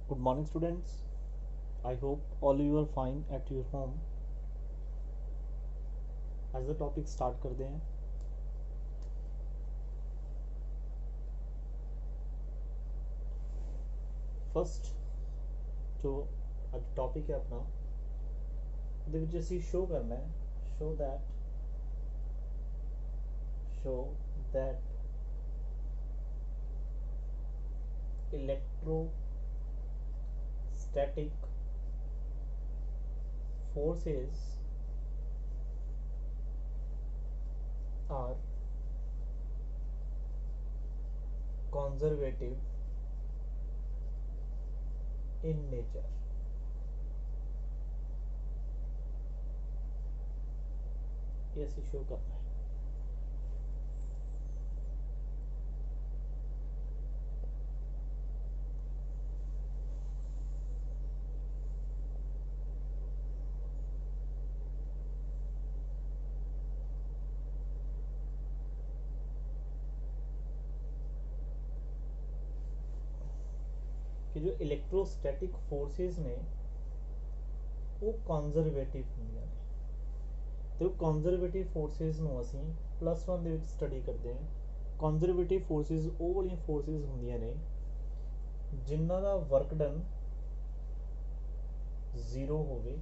Good morning, students. I hope all you are fine at your home. As the topic start करते हैं. First जो आज topic है अपना ਉਹਦੇ ਵਿੱਚ ਅਸੀਂ show करना है show that electrostatic forces are conservative in nature. ये ऐसे शो करना है. कि जो इलेक्ट्रोस्टैटिक फोर्सेस ने वो ਕਨਜ਼ਰਵੇਟਿਵ ਹੁੰਦੀਆਂ ਨੇ ਤੇ ਉਹ ਕਨਜ਼ਰਵੇਟਿਵ ਫੋਰਸਿਸ ਨੂੰ ਅਸੀਂ +1 ਦੇ ਵਿੱਚ ਸਟੱਡੀ ਕਰਦੇ ਹਾਂ. ਕਨਜ਼ਰਵੇਟਿਵ ਫੋਰਸਿਸ ਉਹ ਵਾਲੀਆਂ ਫੋਰਸਿਸ ਹੁੰਦੀਆਂ ਨੇ ਜਿਨ੍ਹਾਂ ਦਾ ਵਰਕ ਡਨ 0 ਹੋਵੇ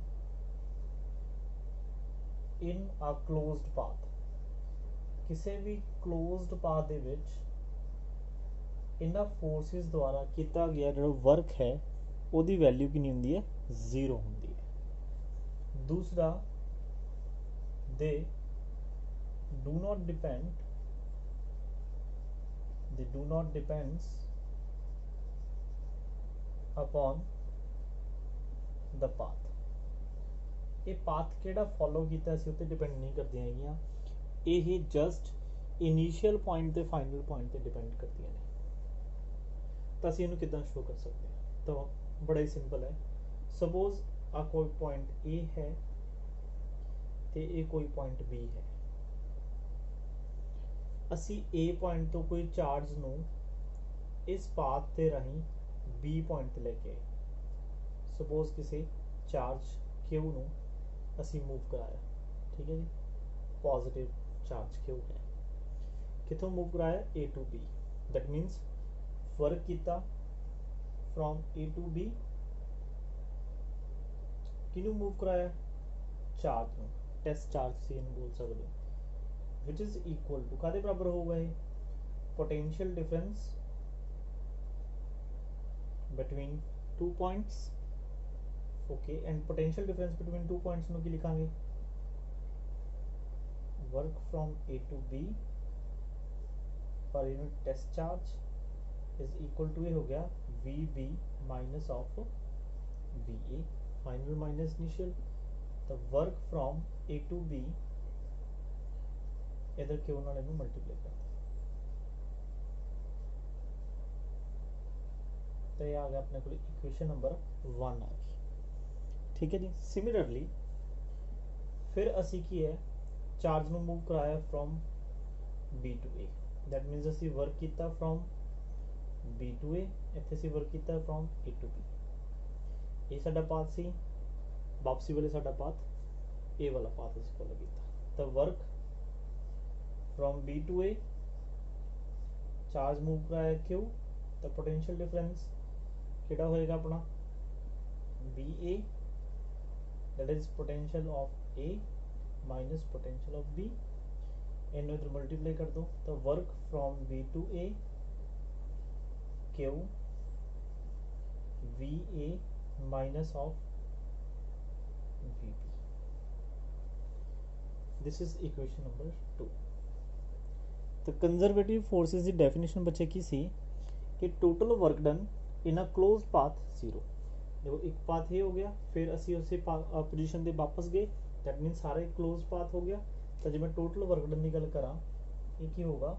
ਇਨ ਅ ਕਲੋਜ਼ਡ ਪਾਥ. ਕਿਸੇ ਵੀ ਕਲੋਜ਼ਡ ਪਾਥ ਦੇ ਵਿੱਚ ਇਹਨਾਂ ਫੋਰਸਿਸ ਦੁਆਰਾ ਕੀਤਾ ਗਿਆ ਜਿਹੜਾ ਵਰਕ ਹੈ ਉਹਦੀ ਵੈਲਿਊ ਕਿੰਨੀ ਹੁੰਦੀ ਹੈ? 0 ਹੁੰਦੀ ਹੈ. दूसरा, they do not depends upon the path. ਇਹ ਪਾਥ ਕਿਹੜਾ ਫੋਲੋ ਕੀਤਾ ਸੀ ਉੱਤੇ ਡਿਪੈਂਡ ਨਹੀਂ ਕਰਦੀਆਂ ਹੈਗੀਆਂ. ਇਹ ਜਸਟ ਇਨੀਸ਼ੀਅਲ ਪੁਆਇੰਟ ਤੇ ਫਾਈਨਲ ਪੁਆਇੰਟ ਤੇ ਡਿਪੈਂਡ ਕਰਦੀਆਂ ਨੇ. ਤਾਂ ਅਸੀਂ ਇਹਨੂੰ ਕਿੱਦਾਂ ਸ਼ੋ ਕਰ ਸਕਦੇ ਹਾਂ? ਤਾਂ ਬੜਾ ਹੀ ਸਿੰਪਲ ਹੈ. ਸਪੋਜ਼ ਆ ਕੋਈ ਪੁਆਇੰਟ A ਹੈ ਤੇ ਇਹ ਕੋਈ ਪੁਆਇੰਟ B ਹੈ. ਅਸੀਂ A ਪੁਆਇੰਟ ਤੋਂ ਕੋਈ ਚਾਰਜ ਨੂੰ ਇਸ ਪਾਥ ਤੇ ਰਾਹੀਂ B ਪੁਆਇੰਟ ਤੇ ਲੈ ਕੇ ਆਏ. ਸਪੋਜ਼ ਕਿਸੇ ਚਾਰਜ Q ਨੂੰ ਅਸੀਂ ਮੂਵ ਕਰਾਇਆ. ਠੀਕ ਹੈ ਜੀ, ਪੋਜ਼ਿਟਿਵ ਚਾਰਜ Q ਹੈ. ਕਿੱਥੋਂ ਮੂਵ ਕਰਾਇਆ? A to B. That means work ਕੀਤਾ ਫਰੋਮ A to B. ਕਿਹਨੂੰ ਮੂਵ ਕਰਾਇਆ? ਚਾਰਜ ਨੂੰ. ਟੈਸਟ ਚਾਰਜ ਸੀ ਇਹਨੂੰ ਬੋਲ ਸਕਦੇ ਹੋ. ਵਿਚ ਇਜ਼ ਇਕੁਅਲ ਟੂ ਕਾਹਦੇ ਬਰਾਬਰ ਹੋਊਗਾ? ਇਹ potential difference between two points. Okay, and potential difference between two points ਨੂੰ ਕੀ ਲਿਖਾਂਗੇ? Work from A to B ਪਰ unit test charge is equal to ਇਹ ਹੋ ਗਿਆ VB minus of VA. Final minus initial. तो work from A to B इधर क्यों ना लेना मल्टीप्लाई कर दो. तो ये आ गया अपने को इक्वेशन नंबर 1 आ गई. ठीक है जी. सिमिलरली फिर असी की है चार्ज ਨੂੰ मूव कराया from B to A. That मीनस असी वर्क किया फ्रॉम B to A. ਇੱਥੇ ਅਸੀਂ वर्क किया फ्रॉम A to B. ਇਹ ਸਾਡਾ ਪਾਥ ਸੀ. ਵਾਪਸੀ ਵਾਲੇ ਸਾਡਾ ਪਾਥ ਇਹ ਵਾਲਾ ਪਾਥ ਅਸੀਂ ਫੋਲੋ ਕੀਤਾ. ਤਾਂ work from B to A, charge move ਕਰਾਇਆ Q. ਤਾਂ ਪੋਟੈਂਸ਼ੀਅਲ ਡਿਫਰੈਂਸ ਕਿਹੜਾ ਹੋਏਗਾ ਆਪਣਾ? VA, that is potential of A minus potential of B. ਇਹਨੂੰ ਇਧਰ ਮਲਟੀਪਲਾਈ ਕਰ ਦੋ. ਤਾਂ work from B to A Q VA minus of VB. This is equation number 2. तो कंजर्वेटिव फोर्सेस की डेफिनेशन बच्चे की सी कि total work done in a close path 0. देखो एक पाथ ये हो गया, फिर असी उस पोजीशन से वापस गए. दैट मीन सारा एक क्लोज पाथ हो गया. तो जो मैं टोटल वर्क डन की गल करा, ये की होगा?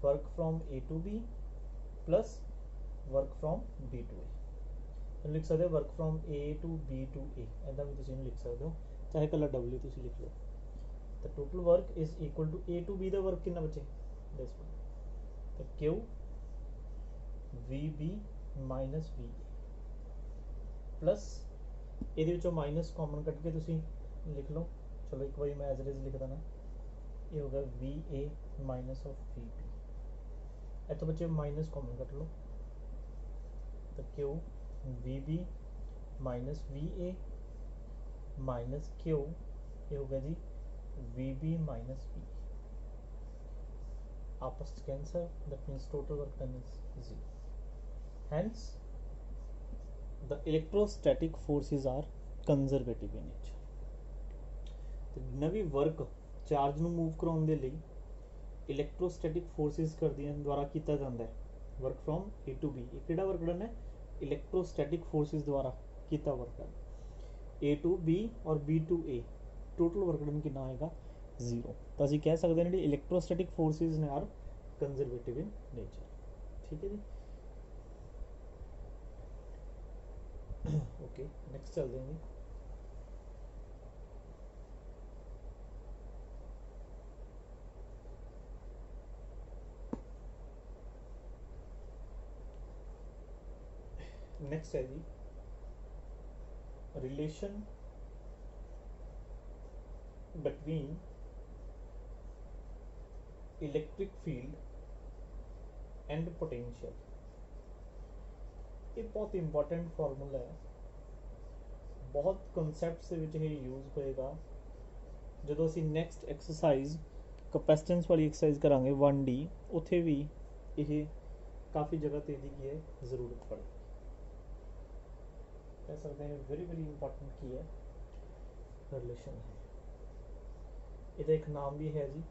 Work from A to B plus work from B to A. लिख सकते हो work from A to B to A. ऐसा भी तुम लिख सकते हो, चाहे कलर W तुम लिख लो. तो total work is equal to A to B का वर्क कितना बचे? This one. तो Q VB minus VA. Plus ਇਹਦੇ ਵਿੱਚੋਂ ਮਾਈਨਸ ਕਾਮਨ ਕੱਢ ਕੇ ਤੁਸੀਂ ਲਿਖ ਲਓ। ਚਲੋ ਇੱਕ ਵਾਰੀ ਮੈਂ ਐਜ਼ ਇਟ ਇਜ਼ ਲਿਖ ਦੇਣਾ, ਇਹ ਹੋ ਗਿਆ VA ਮਾਈਨਸ ਆਫ VB। ਇੱਥੋਂ ਬੱਚੇ ਮਾਈਨਸ ਕਾਮਨ ਕੱਢ ਲਓ ਤਾਂ Q VB minus VA minus Q, ये हो गया जी VB माइनस V, आपस cancer, that means total work done is 0। Hence the electrostatic forces are conservative in nature। ਤੇ ਨਵੀਂ ਵਰਕ ਚਾਰਜ ਨੂੰ ਮੂਵ ਕਰਾਉਣ ਦੇ ਲਈ ਇਲੈਕਟ੍ਰੋਸਟੈਟਿਕ ਫੋਰਸਿਸ ਕਰਦੀਆਂ ਦੁਆਰਾ ਕੀਤਾ ਜਾਂਦਾ ਹੈ। Work from A to B, ਇਹ ਕਿਹੜਾ ਵਰਕ ਡਨ ਹੈ? ਇਲੈਕਟ੍ਰੋਸਟੈਟਿਕ ਫੋਰਸਿਸ ਦੁਆਰਾ ਕੀਤਾ work done. A to B और B to A, total work done ਕਿੰਨਾ ਹੋਏਗਾ? 0। ਤਾਂ ਅਸੀਂ ਕਹਿ ਸਕਦੇ ਹਾਂ ਜਿਹੜੀ ਇਲੈਕਟ੍ਰੋਸਟੈਟਿਕ ਫੋਰਸਿਸ ਨੇ ਆਰ ਕੰਜ਼ਰਵੇਟਿਵ ਇਨ ਨੇਚਰ। ਠੀਕ ਹੈ ਜੀ, ਓਕੇ ਨੈਕਸਟ ਚੱਲਦੇ ਹਾਂ ਜੀ। नेक्स्ट है जी relation between electric field and potential. ये बहुत इंपॉर्टेंट फार्मूला है, बहुत कॉन्सैप्ट्स ਦੇ ਵਿੱਚ ਇਹ ਯੂਜ਼ ਹੋਏਗਾ ਜਦੋਂ ਅਸੀਂ ਨੈਕਸਟ ਐਕਸਰਸਾਈਜ਼ ਕਪੈਸਿਟੈਂਸ ਵਾਲੀ ਐਕਸਰਸਾਈਜ਼ ਕਰਾਂਗੇ 1D, ਉੱਥੇ ਵੀ ਇਹ ਕਾਫੀ ਜਗ੍ਹਾ ਤੇ ਇਹਦੀ ਕੀ ਹੈ ਜ਼ਰੂਰਤ ਪੜੇਗੀ। कह सकते हैं वेरी वेरी इंपॉर्टेंट की है रिलेशन है। ਇਹਦਾ ਇੱਕ ਨਾਮ ਵੀ ਹੈ ਜੀ,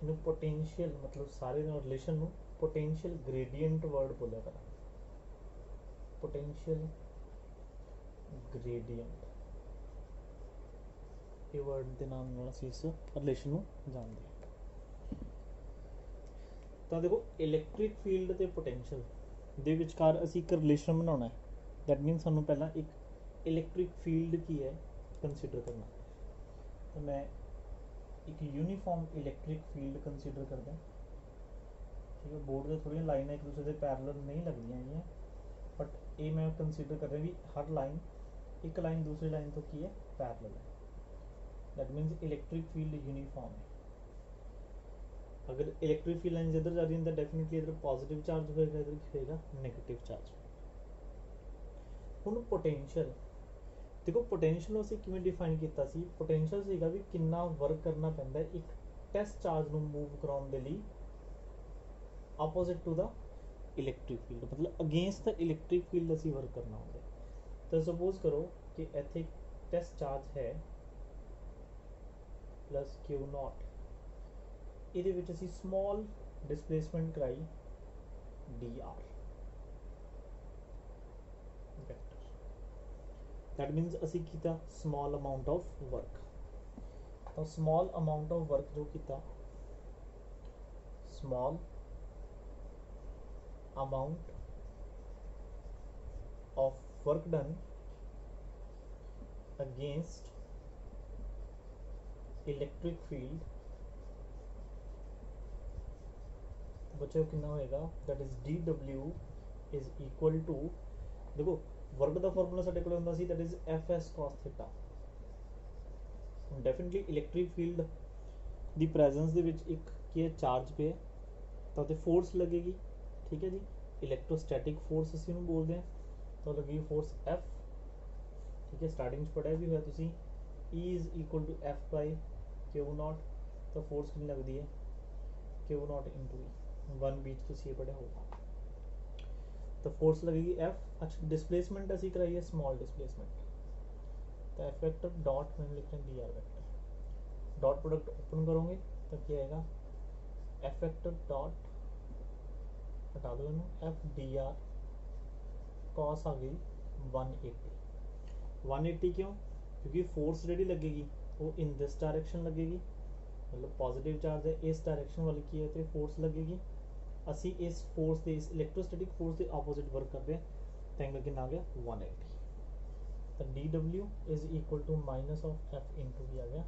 ਇਹਨੂੰ ਪੋਟੈਂਸ਼ੀਅਲ ਮਤਲਬ ਸਾਰੇ ਨਾਲ ਰਿਲੇਸ਼ਨ ਨੂੰ ਪੋਟੈਂਸ਼ੀਅਲ ਗ੍ਰੇਡੀਐਂਟ ਵਰਡ ਬੋਲਿਆ ਕਰਾਂਗੇ। ਪੋਟੈਂਸ਼ੀਅਲ ਗ੍ਰੇਡੀਐਂਟ ਇਹ ਵਰਡ ਦੇ ਨਾਮ ਨਾਲ ਅਸੀਂ ਇਸ ਰਿਲੇਸ਼ਨ ਨੂੰ ਜਾਣਦੇ ਹਾਂ। ਤਾਂ ਦੇਖੋ ਇਲੈਕਟ੍ਰਿਕ ਫੀਲਡ ਤੇ ਪੋਟੈਂਸ਼ੀਅਲ ਦੇ ਵਿਚਕਾਰ ਅਸੀਂ ਇੱਕ ਰਿਲੇਸ਼ਨ ਬਣਾਉਣਾ ਹੈ। दैट मीन सानू पहला एक इलैक्ट्रिक फील्ड की है कंसीडर करना। तो मैं एक यूनीफॉर्म इलैक्ट्रिक फील्ड कंसीडर करदा। ठीक है, बोर्ड से थोड़ी लाइन एक दूसरे के पैरेलल नहीं लगदियां हैं, बट ये मैं कंसीडर कर रहा भी हर लाइन एक लाइन दूसरी लाइन तो की है पैरेलल है। That means electric field uniform है। अगर इलैक्ट्रिक फील्ड लाइन इधर जा रही है तो डेफिनेटली इधर पॉजिटिव चार्ज होएगा, इधर होएगा नेगेटिव चार्ज। ਹੁਣ ਪੋਟੈਂਸ਼ੀਅਲ ਦੇਖੋ, ਪੋਟੈਂਸ਼ੀਅਲ ਨੂੰ ਅਸੀਂ ਕਿਵੇਂ ਡਿਫਾਈਨ ਕੀਤਾ ਸੀ? ਪੋਟੈਂਸ਼ੀਅਲ ਸੀਗਾ ਵੀ ਕਿੰਨਾ ਵਰਕ ਕਰਨਾ ਪੈਂਦਾ ਇੱਕ ਟੈਸਟ ਚਾਰਜ ਨੂੰ ਮੂਵ ਕਰਾਉਣ ਦੇ ਲਈ ਆਪੋਜ਼ਿਟ ਟੂ ਦਾ ਇਲੈਕਟ੍ਰਿਕ ਫੀਲਡ, ਮਤਲਬ ਅਗੇਂਸਟ ਦਾ ਇਲੈਕਟ੍ਰਿਕ ਫੀਲਡ ਅਸੀਂ ਵਰਕ ਕਰਨਾ ਹੁੰਦਾ। ਤਾਂ ਸਪੋਜ਼ ਕਰੋ ਕਿ ਇੱਥੇ ਟੈਸਟ ਚਾਰਜ ਹੈ ਪਲੱਸ Q0, ਇਹਦੇ ਵਿੱਚ ਅਸੀਂ ਸਮਾਲ ਡਿਸਪਲੇਸਮੈਂਟ ਕਰਾਈ dr। दैट मीन्स असी किया स्मॉल अमाउंट ऑफ वर्क। तो स्मॉल अमाउंट ऑफ वर्क जो किया, small amount of work done against electric field, बच्चों कितना होएगा? That is dw is equal to, देखो वर्क का फॉर्मूला साडे कोल हुंदा सी that is fs cos theta. Definitely electric field दी प्रेजेंस दे विच एक की चार्ज पे तो ते फोर्स लगेगी। ठीक है जी, इलैक्ट्रोस्टैटिक फोर्स ਅਸੀਂ ਉਹਨੂੰ ਬੋਲਦੇ ਹਾਂ। तो लगेगी फोर्स F। ठीक है, स्टार्टिंग च पढ़िया भी होया तुसी E is equal to F by Q0। तो फोर्स कितनी लगती है? Q0 इंटू E, 1 बीच तुसी ये पढ़िया होगा। तो फोर्स लगेगी F। अच्छा, डिस्प्लेसमेंट ऐसी कराई है स्मॉल डिस्प्लेसमेंट, तो F वेक्टर डॉट में लिख रहे हैं dr vector. Dot product open करोगे तो क्या आएगा? F वेक्टर डॉट हटा दो इन्हों, F dr कॉस आ गई 180। 180 क्यों? क्योंकि फोर्स रेडी लगेगी वो इन दिस डायरेक्शन लगेगी, मतलब पॉजिटिव चार्ज है इस डायरेक्शन वाली की है तो फोर्स लगेगी। ਅਸੀਂ ਇਸ ਫੋਰਸ ਦੇ ਇਸ ਇਲੈਕਟ੍ਰੋਸਟੈਟਿਕ ਫੋਰਸ ਦੇ ਆਪੋਜ਼ਿਟ ਵਰਕ ਕਰਦੇ ਹਾਂ ਤਾਂ ਐਂਗਲ ਕਿੰਨਾ ਆ ਗਿਆ 180। ਤਾਂ dw is equal to minus of f into ਵੀ ਆ ਗਿਆ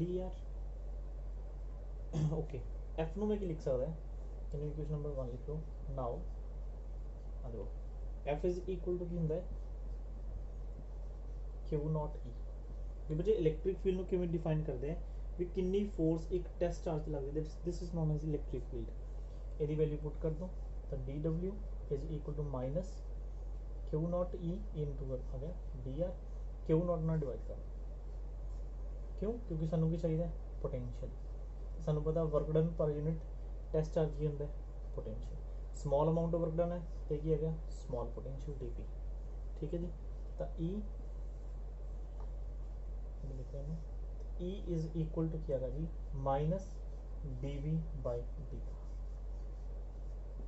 dr। ਓਕੇ, f ਨੂੰ ਮੈਂ ਕੀ ਲਿਖ ਸਕਦਾ? ਇਹਨੂੰ ਇਕੁਏਸ਼ਨ ਨੰਬਰ 1 ਲਿਖ ਲਓ। ਨਾਓ ਆ ਦੇਖੋ f ਇਜ਼ ਇਕੁਅਲ ਟੂ ਕੀ ਹੁੰਦਾ ਹੈ Q नॉट E। ਵੀ ਬੱਚੇ ਇਲੈਕਟ੍ਰਿਕ ਫੀਲਡ ਨੂੰ ਕਿਵੇਂ ਡਿਫਾਈਨ ਕਰਦੇ ਆ ਵੀ ਕਿੰਨੀ ਫੋਰਸ ਇੱਕ ਟੈਸਟ ਚਾਰਜ ਲੱਗਦੀ ਹੈ, this is known as electric field. ਇਹਦੀ ਵੈਲਿਊ ਪੁੱਟ ਕਰ ਦੋ ਤਾਂ dW is equal to minus Q naught E into आ गया dr। Q नॉट ਨਾਲ ਡਿਵਾਈਡ ਕਰ, ਕਿਉਂ? ਕਿਉਂਕਿ ਸਾਨੂੰ ਕੀ ਚਾਹੀਦਾ ਪੋਟੈਂਸ਼ੀਅਲ। ਸਾਨੂੰ ਪਤਾ work done per unit test charge ਕੀ ਹੁੰਦਾ potential. Small amount of work done ਹੈ ਤੇ ਕੀ ਹੈਗਾ ਸਮਾਲ ਪੋਟੈਂਸ਼ੀਅਲ dP। ਠੀਕ ਹੈ ਜੀ, ਤਾਂ E ਲਿਖਿਆ ਨਾ E इज इक्वल टू क्या जी minus dV by dt।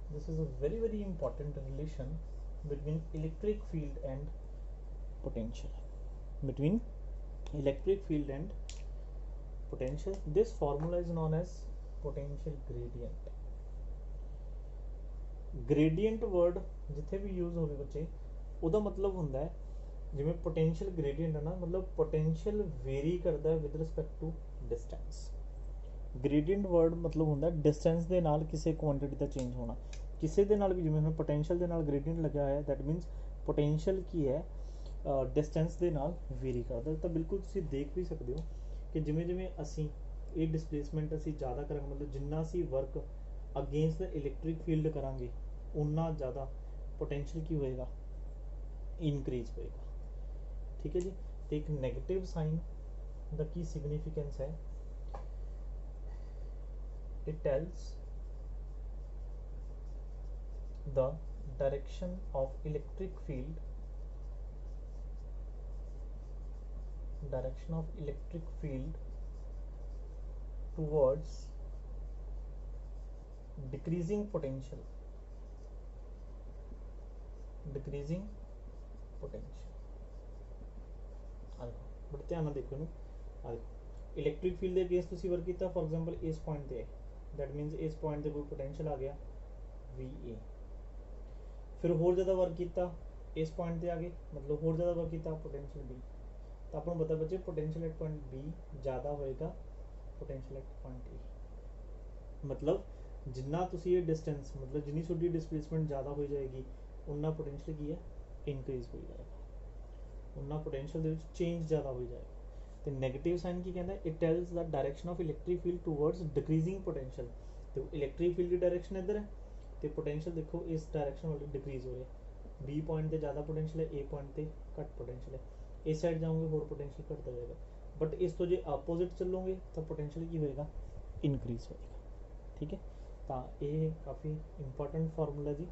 This is a very important relation between electric field and potential, between electric field and potential। this formula is known as potential gradient। gradient word ਜਿੱਥੇ ਵੀ use ਹੋਵੇ ਬੱਚੇ ਉਹਦਾ ਮਤਲਬ ਹੁੰਦਾ ਹੈ ਜਿਵੇਂ ਪੋਟੈਂਸ਼ੀਅਲ ਗ੍ਰੇਡੀਐਂਟ ਹੈ ਨਾ, ਮਤਲਬ ਪੋਟੈਂਸ਼ੀਅਲ ਵੇਰੀ ਕਰਦਾ ਹੈ with respect to distance. Gradient word ਮਤਲਬ ਹੁੰਦਾ ਡਿਸਟੈਂਸ ਦੇ ਨਾਲ ਕਿਸੇ ਕੁਆਂਟੀਟੀ ਦਾ ਚੇਂਜ ਹੋਣਾ। ਕਿਸੇ ਦੇ ਨਾਲ ਵੀ ਜਿਵੇਂ ਹੁਣ ਪੋਟੈਂਸ਼ੀਅਲ ਦੇ ਨਾਲ ਗ੍ਰੇਡੀਐਂਟ ਲੱਗਿਆ ਹੋਇਆ ਦੈਟ ਮੀਨਸ ਪੋਟੈਂਸ਼ੀਅਲ ਕੀ ਹੈ ਡਿਸਟੈਂਸ ਦੇ ਨਾਲ ਵੇਰੀ ਕਰਦਾ। ਤਾਂ ਬਿਲਕੁਲ ਤੁਸੀਂ ਦੇਖ ਵੀ ਸਕਦੇ ਹੋ ਕਿ ਜਿਵੇਂ ਜਿਵੇਂ ਅਸੀਂ ਇਹ ਡਿਸਪਲੇਸਮੈਂਟ ਅਸੀਂ ਜ਼ਿਆਦਾ ਕਰਾਂਗੇ, ਮਤਲਬ ਜਿੰਨਾ ਅਸੀਂ ਵਰਕ ਅਗੇਂਸਟ ਦ ਇਲੈਕਟ੍ਰਿਕ ਫੀਲਡ ਕਰਾਂਗੇ ਉਨਾ ਜ਼ਿਆਦਾ ਪੋਟੈਂਸ਼ੀਅਲ ਕੀ ਹੋਏਗਾ ਇਨਕਰੀਜ਼ ਹੋਏਗਾ। ठीक है जी, तो एक नेगेटिव साइन द की सिग्निफिकेंस है it tells the direction of electric field, direction of electric field towards decreasing potential, decreasing potential. But ध्यान ਨਾਲ देखो ਇਹਨੂੰ ਆ ਦੇਖੋ ਇਲੈਕਟ੍ਰਿਕ ਫੀਲਡ ਦੇ ਅਗੇਂਸਟ ਤੁਸੀਂ ਵਰਕ ਕੀਤਾ ਫॉर एग्जांपल ਇਸ ਪੁਆਇੰਟ ਤੇ ਹੈ ਦੈਟ ਮੀਨਸ ਇਸ ਪੁਆਇੰਟ ਤੇ ਕੋਈ ਪੋਟੈਂਸ਼ੀਅਲ ਆ ਗਿਆ VA। ਫਿਰ ਹੋਰ ਜ਼ਿਆਦਾ ਵਰਕ ਕੀਤਾ ਇਸ ਪੁਆਇੰਟ ਤੇ ਆ ਗਏ ਮਤਲਬ ਹੋਰ ਜ਼ਿਆਦਾ ਵਰਕ ਕੀਤਾ ਪੋਟੈਂਸ਼ੀਅਲ B। ਤਾਂ ਆਪਾਂ ਨੂੰ ਪਤਾ ਬੱਚੇ ਪੋਟੈਂਸ਼ੀਅਲ ਐਟ ਪੁਆਇੰਟ B ਜ਼ਿਆਦਾ ਹੋਏਗਾ ਪੋਟੈਂਸ਼ੀਅਲ ਐਟ ਪੁਆਇੰਟ A। ਮਤਲਬ ਜਿੰਨਾ ਤੁਸੀਂ ਇਹ ਡਿਸਟੈਂਸ ਮਤਲਬ ਜਿੰਨੀ ਤੁਹਾਡੀ ਡਿਸਪਲੇਸਮੈਂਟ ਜ਼ਿਆਦਾ ਹੋ ਜਾਏਗੀ ਉਨਾ ਪੋਟੈਂਸ਼ੀਅਲ ਕੀ ਹੈ ਇਨਕਰੀਜ਼ ਹੋ ਜਾਏਗਾ, उन्ना पोटेंशियल ਦੇ ਵਿੱਚ ਚੇਂਜ ਜ਼ਿਆਦਾ ਹੋ ਜਾਏਗਾ। ਤੇ 네ਗੇਟਿਵ ਸਾਈਨ ਕੀ ਕਹਿੰਦਾ it tells the direction of electric field towards decreasing potential. ਤੇ ਇਲੈਕਟ੍ਰਿਕ ਫੀਲਡ ਦੀ ਡਾਇਰੈਕਸ਼ਨ ਇੱਧਰ ਹੈ ਤੇ ਪੋਟੈਂਸ਼ੀਅਲ ਦੇਖੋ ਇਸ ਡਾਇਰੈਕਸ਼ਨ ਵੱਲ ਡਿਕਰੀਜ਼ ਹੋ ਰਿਹਾ। B ਪੁਆਇੰਟ ਤੇ ਜ਼ਿਆਦਾ ਪੋਟੈਂਸ਼ੀਅਲ ਹੈ, A ਪੁਆਇੰਟ ਤੇ ਘੱਟ ਪੋਟੈਂਸ਼ੀਅਲ ਹੈ। ਇਸ ਸਾਈਡ ਜਾਓਗੇ ਹੋਰ ਪੋਟੈਂਸ਼ੀਅਲ ਘਟਦਾ ਜਾਏਗਾ, ਬਟ ਇਸ ਤੋਂ ਜੇ ਆਪੋਜ਼ਿਟ ਚੱਲੋਗੇ ਤਾਂ ਪੋਟੈਂਸ਼ੀਅਲ ਕੀ ਹੋਏਗਾ ਇਨਕਰੀਜ਼ ਹੋਏਗਾ। ਠੀਕ ਹੈ, ਤਾਂ ਇਹ ਕਾਫੀ ਇੰਪੋਰਟੈਂਟ ਫਾਰਮੂਲਾ ਜੀ,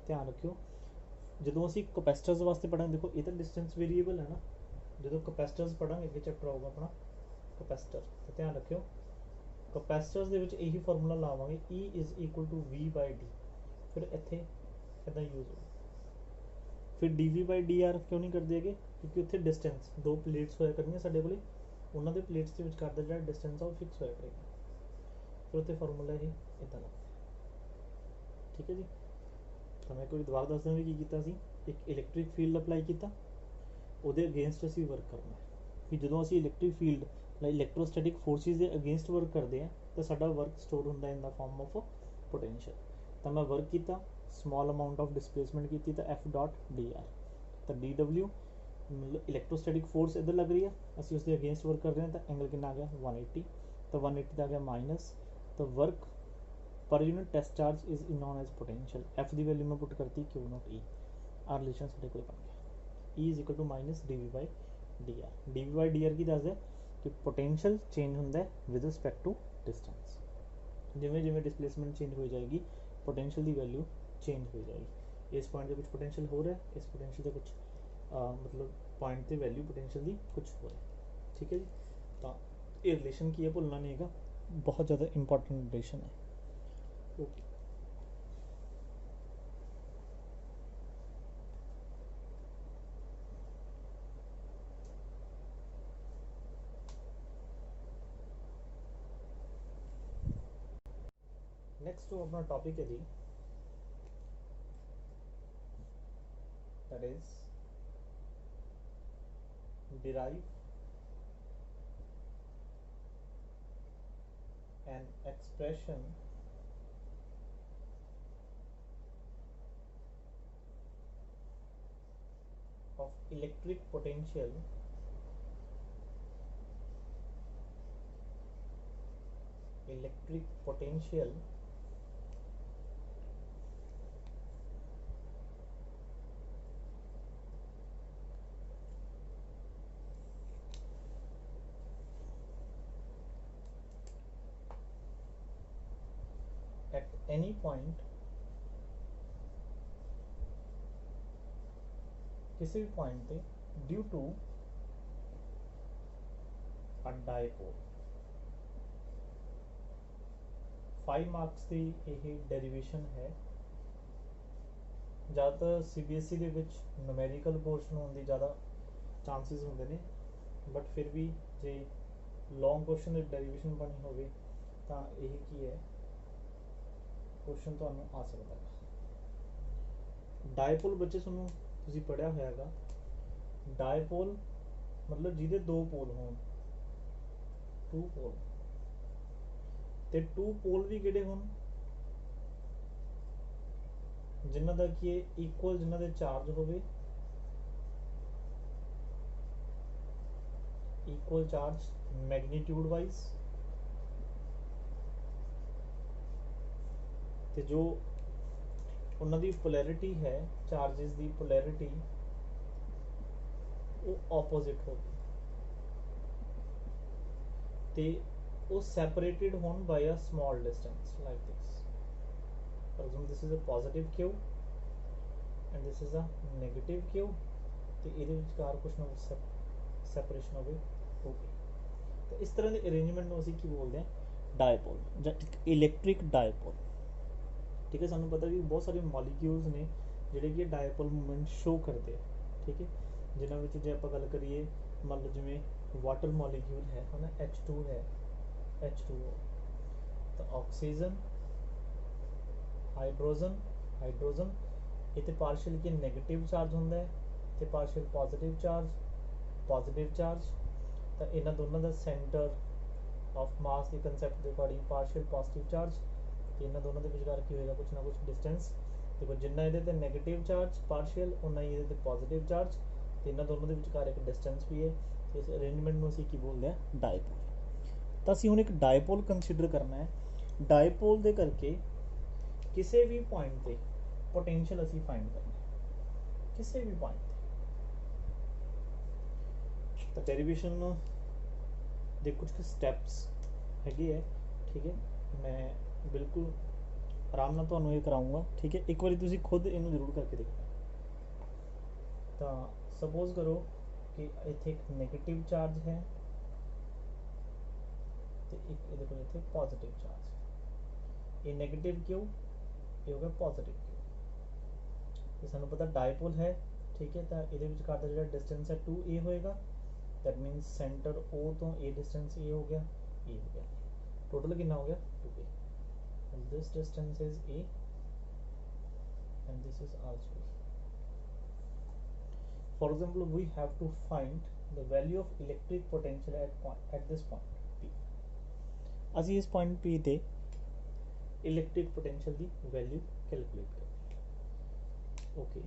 ਧਿਆਨ ਰੱਖਿਓ। ਜਦੋਂ ਅਸੀਂ ਕਪੈਸਿਟਰਸ ਵਾਸਤੇ ਪੜਾਂਗੇ ਦੇਖੋ ਇਹ ਤਾਂ ਡਿਸਟੈਂਸ ਵੇਰੀਏਬਲ ਹੈ ਨਾ, ਜਦੋਂ ਕਪੈਸਿਟਰਸ ਪੜਾਂਗੇ ਅੱਗੇ ਚੈਪਟਰ ਆਊਗਾ ਆਪਣਾ ਕਪੈਸਿਟਰ, ਤਾਂ ਧਿਆਨ ਰੱਖਿਓ ਕਪੈਸਿਟਰਸ ਦੇ ਵਿੱਚ ਇਹੀ ਫਾਰਮੂਲਾ ਲਾਵਾਂਗੇ E is equal to V by D। ਫਿਰ ਇੱਥੇ ਇੱਦਾਂ ਯੂਜ਼ ਹੋਊ। ਫਿਰ dV ਬਾਈ dr ਕਿਉਂ ਨਹੀਂ ਕਰਦੇ ਹੈਗੇ ਕਿਉਂਕਿ ਉੱਥੇ ਡਿਸਟੈਂਸ ਦੋ ਪਲੇਟਸ ਹੋਇਆ ਕਰਨੀਆਂ ਸਾਡੇ ਕੋਲੇ, ਉਹਨਾਂ ਦੇ ਪਲੇਟਸ ਦੇ ਵਿੱਚ ਕਰਦਾ ਜਿਹੜਾ ਡਿਸਟੈਂਸ ਆ ਉਹ ਫਿਕਸ ਹੋਇਆ ਕਰੇਗਾ। ਫਿਰ ਉੱਥੇ ਫਾਰਮੂਲਾ ਇਹ ਇੱਦਾਂ ਲੱਗਦਾ। ਠੀਕ ਹੈ ਜੀ, ਤਾਂ ਮੈਂ ਕੋਈ ਦੁਬਾਰਾ ਦੱਸਦਾ ਵੀ ਕੀ ਕੀਤਾ ਸੀ। ਇੱਕ ਇਲੈਕਟ੍ਰਿਕ ਫੀਲਡ ਅਪਲਾਈ ਕੀਤਾ, ਉਹਦੇ ਅਗੇਂਸਟ ਅਸੀਂ ਵਰਕ ਕਰਨਾ ਕਿ ਜਦੋਂ ਅਸੀਂ ਇਲੈਕਟ੍ਰਿਕ ਫੀਲਡ ਇਲੈਕਟ੍ਰੋਸਟੈਟਿਕ ਫੋਰਸਿਸ ਦੇ ਅਗੇਂਸਟ ਵਰਕ ਕਰਦੇ ਹਾਂ ਤਾਂ ਸਾਡਾ ਵਰਕ ਸਟੋਰ ਹੁੰਦਾ ਇਨ ਦਾ ਫਾਰਮ ਆਫ ਪੋਟੈਂਸ਼ੀਅਲ। ਤਾਂ ਮੈਂ ਵਰਕ ਕੀਤਾ ਸਮਾਲ ਅਮਾਊਂਟ ਆਫ ਡਿਸਪਲੇਸਮੈਂਟ ਕੀਤੀ ਤਾਂ F ਡਾਟ dr, ਤਾਂ dW ਮਤਲਬ ਇਲੈਕਟ੍ਰੋਸਟੈਟਿਕ ਫੋਰਸ ਇੱਧਰ ਲੱਗ ਰਹੀ ਹੈ ਅਸੀਂ ਉਸ ਦੇ ਅਗੇਂਸਟ ਵਰਕ ਕਰ ਰਹੇ ਹਾਂ ਤਾਂ ਐਂਗਲ ਕਿੰਨਾ ਆ ਗਿਆ 180। ਤਾਂ 180 ਦਾ ਆ ਗਿਆ ਮਾਈਨਸ, ਤਾਂ work per unit test charge is known पोटेंशियल। F की वैल्यू में पुट करती Q naught E, our relation साढ़े को बन गया E is equal to minus dV by dr। dV by dr की दस है कि पोटेंशियल चेंज होंगे विद रिस्पैक्ट टू डिस्टेंस। जिमें जिमें डिसप्लेसमेंट चेंज हो जाएगी पोटेंशियल की वैल्यू चेंज हो जाएगी। इस पॉइंट से कुछ पोटेंशियल हो रहा है, इस पोटेंशियल से कुछ मतलब पॉइंट से वैल्यू पोटेंशियल की कुछ हो रहा है। ठीक है जी, तो ये रिलेशन की है भुलना नहीं है, बहुत ज़्यादा इंपॉर्टेंट रिलेशन है। ओके, नेक्स्ट जो अपना टॉपिक है जी that is derive an expression of electric potential electric potential at any point, किसी भी पॉइंट पे due to a dipole. 5 marks ਦੀ ਇਹ ਡੈਰੀਵੇਸ਼ਨ ਹੈ। ज़्यादातर CBSE ਦੇ ਵਿੱਚ ਨੂਮੈਰੀਕਲ ਪੋਰਸ਼ਨ ਹੋਣ ਦੀ ज़्यादा ਚਾਂਸਿਸ ਹੁੰਦੇ ਨੇ, ਬਟ ਫਿਰ ਵੀ ਜੇ ਲੌਂਗ ਕੁਐਸਚਨ ਦੀ ਡੈਰੀਵੇਸ਼ਨ ਬਣੀ ਹੋਵੇ ਤਾਂ ਇਹ ਕੀ ਹੈ, ਕੁਐਸਚਨ ਤੁਹਾਨੂੰ ਆ ਸਕਦਾ ਹੈ। ਡਾਇਪੋਲ ਬੱਚੇ ਤੁਹਾਨੂੰ ਤੁਸੀਂ ਪੜ੍ਹਿਆ ਹੋਇਆ ਹੈਗਾ, ਡਾਇਪੋਲ ਮਤਲਬ ਜਿਹਦੇ ਦੋ ਪੋਲ ਹੋਣ, ਟੂ ਪੋਲ, ਤੇ ਟੂ ਪੋਲ ਵੀ ਕਿਹੜੇ ਹੋਣ, ਜਿਨ੍ਹਾਂ ਦਾ ਕੀ ਹੈ ਇਕੁਅਲ, ਜਿਨ੍ਹਾਂ ਦੇ ਚਾਰਜ ਹੋਵੇ ਇਕੁਅਲ ਚਾਰਜ ਮੈਗਨੀਟਿਊਡ ਵਾਈਜ਼, ਤੇ ਜੋ ਉਹਨਾਂ ਦੀ ਪੋਲੈਰਿਟੀ ਹੈ, ਚਾਰजेस ਦੀ ਪੋਲੈਰਿਟੀ ਉਹ ਆਪੋਜ਼ਿਟ ਹੋਵੇ, ਤੇ ਉਹ ਸੈਪਰੇਟਿਡ ਹੋਣ by a small distance like this. For example, this is a positive Q and this is a negative Q, ਤੇ ਇਹਦੇ ਵਿਚਕਾਰ ਕੁਛ ਨਾ ਕੁਛ ਸੈਪਰੇਸ਼ਨ ਹੋਵੇ। ਤੇ ਇਸ ਤਰ੍ਹਾਂ ਦੇ ਅਰੇਂਜਮੈਂਟ ਨੂੰ ਅਸੀਂ ਕੀ ਬੋਲਦੇ ਹਾਂ, ਡਾਇਪੋਲ ਜਾਂ ਇਲੈਕਟ੍ਰਿਕ ਡਾਇਪੋਲ। ਠੀਕ ਹੈ, ਸਾਨੂੰ ਪਤਾ ਵੀ ਬਹੁਤ ਸਾਰੇ ਮੋਲੀਕਿਊਲਸ ਨੇ ਜਿਹੜੇ ਕਿ ਡਾਇਪੋਲ ਮੂਵਮੈਂਟ ਸ਼ੋ ਕਰਦੇ ਆ। ਠੀਕ ਹੈ, ਜਿਨ੍ਹਾਂ ਵਿੱਚ ਜੇ ਆਪਾਂ ਗੱਲ ਕਰੀਏ, ਮੰਨ ਲਓ ਜਿਵੇਂ ਵਾਟਰ ਮੋਲੀਕਿਊਲ ਹੈ ਨਾ, H2 ਹੈ, H2O, ਤਾਂ ਆਕਸੀਜਨ, ਹਾਈਡਰੋਜਨ ਇਹ ਤੇ ਪਾਰਸ਼ੀਅਲ ਕੀ ਨੈਗੇਟਿਵ ਚਾਰਜ ਹੁੰਦਾ ਹੈ ਤੇ ਪਾਰਸ਼ੀਅਲ ਪੋਜ਼ਿਟਿਵ ਚਾਰਜ। ਤਾਂ ਇਹਨਾਂ ਦੋਨਾਂ ਦਾ ਸੈਂਟਰ ਆਫ ਮਾਸ ਦੇ ਕਨਸੈਪਟ ਦੇ ਅਕੋਰਡਿੰਗ ਪਾਰਸ਼ੀਅਲ ਪੋਜ਼ਿਟਿਵ ਚਾਰਜ, ਤੇ ਇਹਨਾਂ ਦੋਨਾਂ ਦੇ ਵਿਚਕਾਰ ਕੀ ਹੋਏਗਾ, ਕੁਛ ਨਾ ਕੁਛ ਡਿਸਟੈਂਸ। ਦੇਖੋ ਜਿੰਨਾ ਇਹਦੇ ਤੇ ਨੈਗੇਟਿਵ ਚਾਰਜ ਪਾਰਸ਼ੀਅਲ, ਉਨਾ ਹੀ ਇਹਦੇ ਤੇ ਪੋਜ਼ਿਟਿਵ ਚਾਰਜ, ਤੇ ਇਹਨਾਂ ਦੋਨਾਂ ਦੇ ਵਿਚਕਾਰ ਇੱਕ ਡਿਸਟੈਂਸ ਵੀ ਹੈ। ਇਸ ਅਰੇਂਜਮੈਂਟ ਨੂੰ ਅਸੀਂ ਕੀ ਬੋਲਦੇ ਹਾਂ, ਡਾਇਪੋਲ। ਤਾਂ ਅਸੀਂ ਹੁਣ ਇੱਕ ਡਾਇਪੋਲ ਕੰਸੀਡਰ ਕਰਨਾ ਹੈ। ਡਾਇਪੋਲ ਦੇ ਕਰਕੇ ਕਿਸੇ ਵੀ ਪੁਆਇੰਟ ਤੇ ਪੋਟੈਂਸ਼ੀਅਲ ਅਸੀਂ ਫਾਈਂਡ ਕਰਨਾ ਹੈ, ਕਿਸੇ ਵੀ ਪੁਆਇੰਟ ਤੇ। ਤਾਂ ਡੈਰੀਵੇਸ਼ਨ ਦੇ ਕੁਝ ਸਟੈਪਸ ਹੈਗੇ ਹੈ। ਠੀਕ ਹੈ, ਮੈਂ ਬਿਲਕੁਲ ਆਰਾਮ ਨਾਲ ਤੁਹਾਨੂੰ ਇਹ ਕਰਾਊਂਗਾ। ਠੀਕ ਹੈ, ਇੱਕ ਵਾਰੀ ਤੁਸੀਂ ਖੁਦ ਇਹਨੂੰ ਜ਼ਰੂਰ ਕਰਕੇ ਦੇਖੋ। ਤਾਂ ਸਪੋਜ਼ ਕਰੋ ਕਿ ਇੱਥੇ ਇੱਕ ਨੈਗੇਟਿਵ ਚਾਰਜ ਹੈ ਤੇ ਇੱਕ ਇਹਦੇ ਕੋਲ ਇੱਥੇ ਪੋਜ਼ਿਟਿਵ ਚਾਰਜ ਹੈ। ਇਹ ਨੈਗੇਟਿਵ ਕਿਉਂ, ਇਹ ਹੋ ਗਿਆ ਪੋਜ਼ਿਟਿਵ ਕਿਉਂ। ਤੇ ਸਾਨੂੰ ਪਤਾ ਡਾਇਪੋਲ ਹੈ। ਠੀਕ ਹੈ, ਤਾਂ ਇਹਦੇ ਵਿਚਕਾਰ ਦਾ ਜਿਹੜਾ ਡਿਸਟੈਂਸ ਹੈ 2a ਹੋਏਗਾ। ਦੈਟ ਮੀਨਸ ਸੈਂਟਰ O ਤੋਂ ਇਹ ਡਿਸਟੈਂਸ a ਹੋ ਗਿਆ, ਇਹ ਹੋ ਗਿਆ। ਟੋਟਲ ਕਿੰਨਾ ਹੋ ਗਿਆ, 2a। and this distance is a and this is also a. For example, we have to find the value of electric potential at this point P. ਅਸੀਂ ਇਸ ਪੁਆਇੰਟ P ਤੇ ਇਲੈਕਟ੍ਰਿਕ ਪੋਟੈਂਸ਼ੀਅਲ ਦੀ value calculate ਕਰਾਂਗੇ। Okay,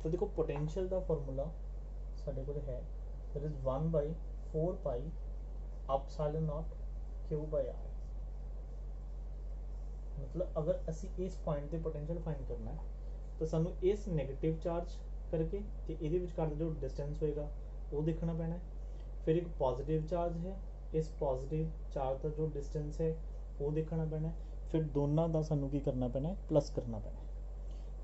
ਤਾਂ ਦੇਖੋ potential ਦਾ formula ਸਾਡੇ ਕੋਲ ਹੈ, that is 1/4 pi epsilon naught Q/R। मतलब अगर असी इस पॉइंट ते पोटेंशियल फाइंड करना है तो सानू इस नेगेटिव चार्ज करके ते इहदे विचकार दा जो डिस्टेंस होएगा वो देखना पैना है। फिर एक पॉजिटिव चार्ज है, इस पॉजिटिव चार्ज का जो डिस्टेंस है वो देखना पैना है। फिर दोनों का सानू की करना पैना है, प्लस करना पैना है।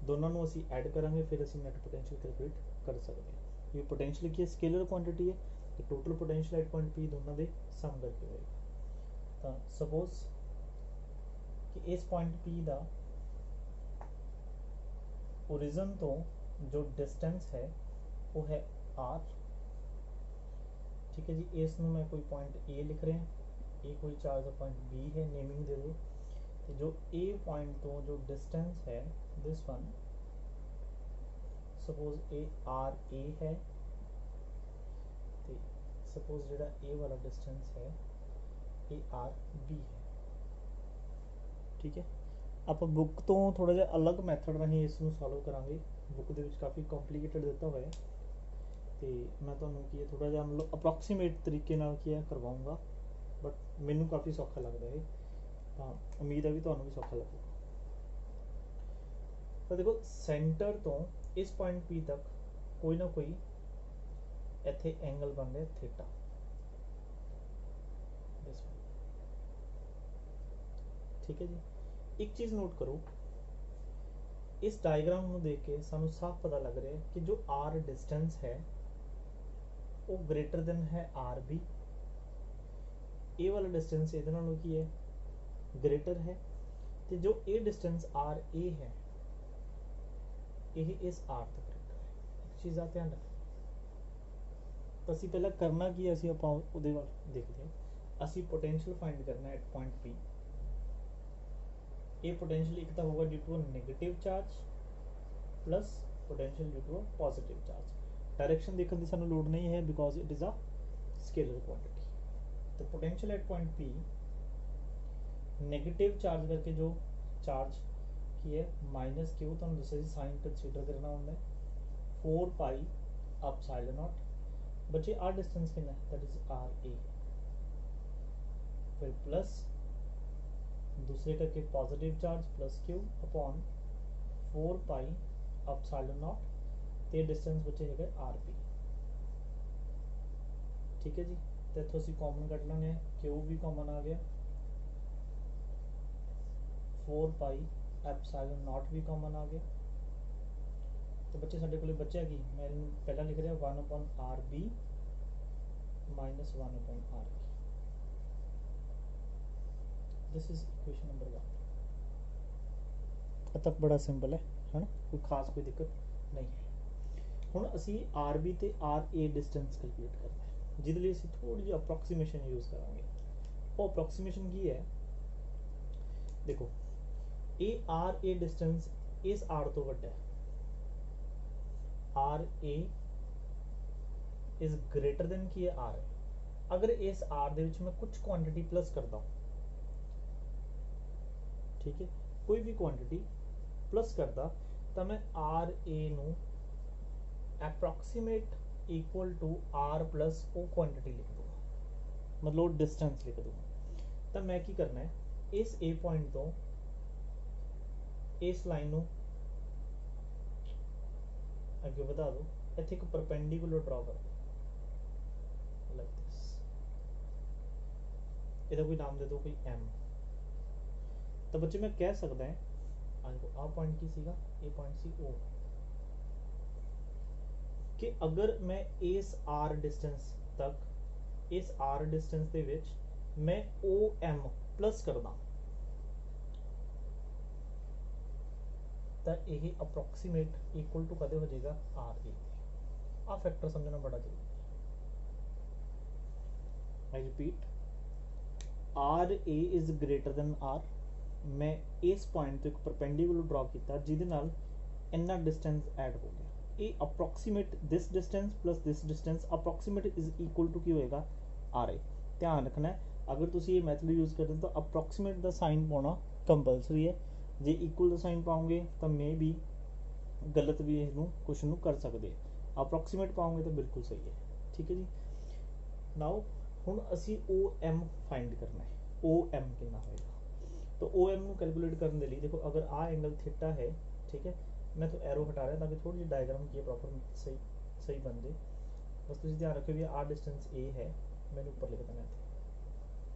दोनों को असी ऐड करांगे, फिर असी नेट पोटेंशियल कैलकुलेट कर सकते हैं। ये पोटेंशियल की स्केलर क्वांटिटी है, तो total potential at point P दोनों के सम करके होएगा। तो सपोज कि इस पॉइंट P का ओरिजिन तो जो डिस्टेंस है वो है R। ठीक है जी, इस मैं कोई पॉइंट A लिख रहे हैं, ए कोई चार्ज पॉइंट B है, नेमिंग दे दो। तो जो A पॉइंट तो जो डिस्टेंस है दिस वन, सपोज ए आर ए है, तो सपोज जो A वाला डिस्टेंस है ए आर B है। ठीक है, आप बुक तो थोड़ा जिहा अलग मैथड राही इसनूं सॉल्व करांगे। बुक दे विच काफ़ी कॉम्प्लीकेटेड दिता होया है, तो मैं तुहानूं की थोड़ा जिहा मतलब अप्रॉक्सीमेट तरीके नाल की है करवाऊँगा। ਬਟ ਮੈਨੂੰ ਕਾਫੀ ਸੌਖਾ ਲੱਗਦਾ ਇਹ, ਤਾਂ ਉਮੀਦ ਹੈ ਵੀ ਤੁਹਾਨੂੰ ਵੀ ਸੌਖਾ ਲੱਗੂਗਾ। ਤਾਂ ਦੇਖੋ ਸੈਂਟਰ ਤੋਂ ਇਸ ਪੁਆਇੰਟ P ਤੱਕ ਕੋਈ ਨਾ ਕੋਈ ਇੱਥੇ ਐਂਗਲ ਬਣ ਰਿਹਾ ਥੀਟਾ। ਠੀਕ ਹੈ ਜੀ। ਇੱਕ ਚੀਜ਼ ਨੋਟ ਕਰੋ, ਇਸ ਡਾਇਗਰਾਮ ਨੂੰ ਦੇਖ ਕੇ ਸਾਨੂੰ ਸਾਫ਼ ਪਤਾ ਲੱਗ ਰਿਹਾ ਹੈ ਕਿ ਜੋ r डिस्टेंस है वो ग्रेटर देन है RB। ए वाला डिस्टेंस ਇਹਦੇ ਨਾਲੋਂ ਕੀ ਹੈ ग्रेटर है, ਤੇ ਜੋ ਇਹ डिस्टेंस RA है ਇਹ ਇਸ R ਤੋਂ ग्रेटर है। ਇੱਕ ਚੀਜ਼ ਦਾ ਧਿਆਨ ਰੱਖੋ। ਤਾਂ ਅਸੀਂ ਪਹਿਲਾਂ ਕਰਨਾ ਕੀ ਹੈ, ਅਸੀਂ ਆਪਾਂ ਉਹਦੇ ਵੱਲ ਦੇਖਦੇ ਹਾਂ। ਅਸੀਂ पोटेंशियल फाइंड करना है एट पॉइंट P। ये पोटेंशियल एक तो होगा due to negative charge plus potential due to positive charge. Direction देखने की सानू लोड नहीं है because it is a scalar quantity. तो potential at point P negative charge करके जो चार्ज की है माइनस क्यू, तो दूसरे साइन कंसीडर करना होंगे 4 पाई एप्सिलॉन नॉट। बच्चे आर डिस्टेंस कितना है, दैट इज RA, फिर प्लस दूसरे करके positive charge plus Q upon 4 pi epsilon not, ते डिस्टेंस बचे है RB। ठीक है जी। तो इतों असीं कॉमन कट लेंगे, क्यू भी कॉमन आ गया, 4 पाई एप्सिलॉन नॉट भी कॉमन आ गया। तो बच्चे साडे कोले बच्चा की मैं पहला लिख रहा 1/RB minus 1/RB। This is equation number 1। तक बड़ा सिंपल है ना, कोई खास कोई दिक्कत नहीं है। हुण असी RB ते RA डिस्टेंस कैलकुलेट करना है, जिहदे लई असी थोड़ी जी अप्रोक्सीमेशन यूज करांगे। वो अप्रोक्सीमेशन की है, देखो ये RA डिस्टेंस इस R तो वड्डा है, RA इज ग्रेटर देन की है R। अगर इस R दे विच मैं कुछ क्वांटिटी प्लस करता हूँ, ठीक है, कोई भी क्वांटिटी प्लस करता, तो मैं RA नू approximate equal to R plus वो क्वांटिटी लिख दूंगा, मतलब डिस्टेंस लिख दूंगा। तो मैं की करना है, इस A पॉइंट तो इस लाइन नू अगे बढ़ा दो, इत्थे एक परपेंडिकुलर ड्रॉ कर दो लाइक दिस। इहदा कोई नाम दे दो, कोई M। तो बच्चे मैं कह सकता है आ पॉइंट की सीगा, ए पॉइंट सी O, कि अगर मैं इस R डिस्टेंस तक, इस R डिस्टेंस दे विच मैं OM प्लस करदा, तो यह अप्रोक्सीमेट इक्वल टू कदे हो जाएगा RA। आ फैक्टर समझना बड़ा जरूरी है। I repeat, RA is greater than R। मैं इस पॉइंट तो एक परपेंडिकुलर ड्रॉ किया जिहदे नाल इन्ना डिस्टेंस ऐड हो गया। ये approximate this distance plus this distance approximate is equal to की होएगा RA। ध्यान रखना है, अगर तुसी ये मैथड यूज करते हो तो अप्रोक्सीमेट का साइन पाना कंपलसरी है। जे इक्वल का साइन पाओगे तो मे भी गलत भी इस क्वेश्चन कर सकते, अप्रोक्सीमेट पाओगे तो बिल्कुल सही है। ठीक है जी। नाउ हुण असी OM फाइंड करना है, OM कितना होएगा। तो OM को कैलकुलेट करने के लिए देखो, अगर आ एंगल थीटा है, ठीक है, मैं तो एरो हटा रहा ताकि थोड़ी डायग्राम की प्रॉपर सही सही बन जाए। बस तुम ध्यान रखो भी आ डिस्टेंस A है, मैंने ऊपर लिख देना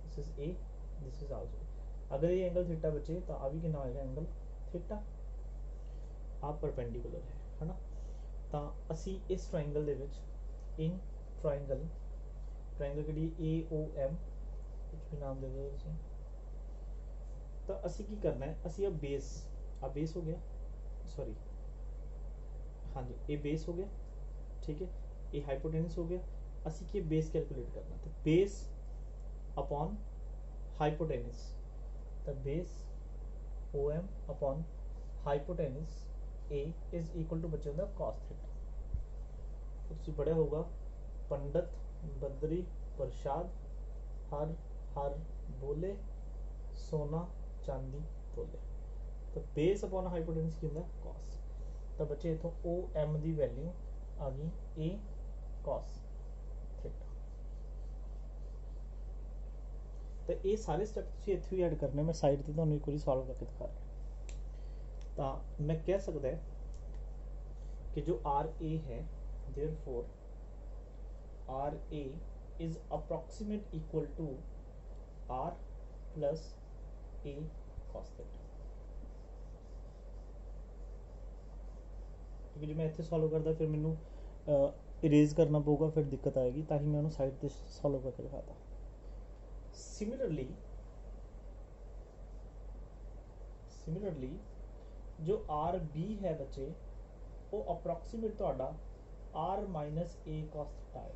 this is A, this is also. अगर ये एंगल थीटा बचे तो आ भी कितना होएगा एंगल थीटा, आप परपेंडिकुलर है ना। तो असी इस triangle they which in triangle के लिए AOM कुछ भी नाम दे दो तुसीं। तो असी की करना है, असी अब बेस हो गया, सॉरी हाँ जी, ये बेस हो गया, ठीक है, ये हाइपोटेनस हो गया। असी की बेस कैलकुलेट करना, तो बेस अपॉन हाइपोटेनस, तो base OM upon hypotenuse A is equal to बच्चे होंगे कॉस थीटा। तो पढ़िया होगा पंडित बद्री प्रसाद हर हर बोले सोना चांदी तोले। तो बेस अपॉन हाइपोटेनस की होंगे कॉस। तो बच्चे इतों OM की वैल्यू आ गई A कॉस थीटा। तो ये सारे स्टैप तुसीं इत्थे भी ऐड करने, मैं साइड ते तुहानूं एक बारी सॉल्व करके दिखा रहा। तो मैं कह सकदा है कि जो आर ए है, therefore R A is approximate equal to R plus A cos theta. क्योंकि जो मैं इत्थे सॉल्व करदा फिर मैनू इरेज करना पऊगा, फिर दिक्कत आएगी, ताकि मैं उन्होंने साइड पे सॉल्व करके दिखाता। सिमिलरली जो आर बी है बच्चे, वो अप्रॉक्सीमेट ਤੁਹਾਡਾ R minus A cos theta है।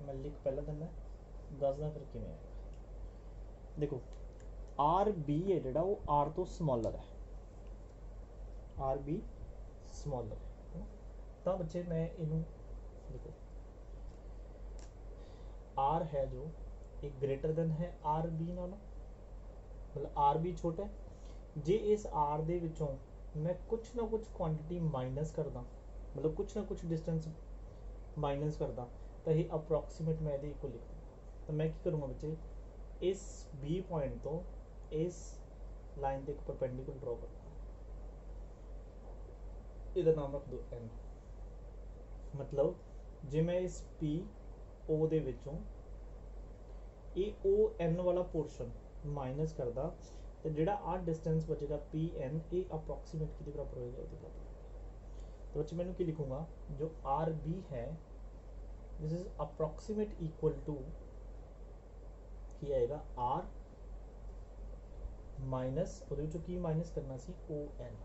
मैं लिख पहला दिना, दसदा फिर किवें आएगा। देखो आर बी है जिहड़ा वो आर तो स्मॉलर है, आर बी स्मॉलर है। तो बच्चे मैं इनू देखो आर है जो एक ग्रेटर देन है आर बी नालों, मतलब आर बी छोटा है। जे इस आर दे विचों मैं कुछ ना कुछ क्वांटिटी माइनस करदा, मतलब कुछ ना कुछ डिस्टेंस माइनस करदा, तो ये अप्रॉक्सीमेट मैं ये इक्वल लिख दूँगा। तो मैं की करूँगा बच्चे, इस बी पॉइंट तो इस लाइन ते एक परपेंडिकुलर ड्रॉ करूँगा, इसका नाम रख दो एन। मतलब जे मैं इस पी ओ दे विचों ये ओ एन वाला पोर्शन माइनस करदा, तो जिहड़ा आ डिस्टेंस बचेगा पी एन, ये अप्रॉक्सीमेट कितने बराबर होएगा, उसके बराबर। तो बच्चे मैंने की लिखूंगा, जो आर बी है this is approximate equal to की आएगा आर माइनस ਉਹਦੇ ਵਿੱਚੋਂ ਕੀ माइनस करना सी ओ एन।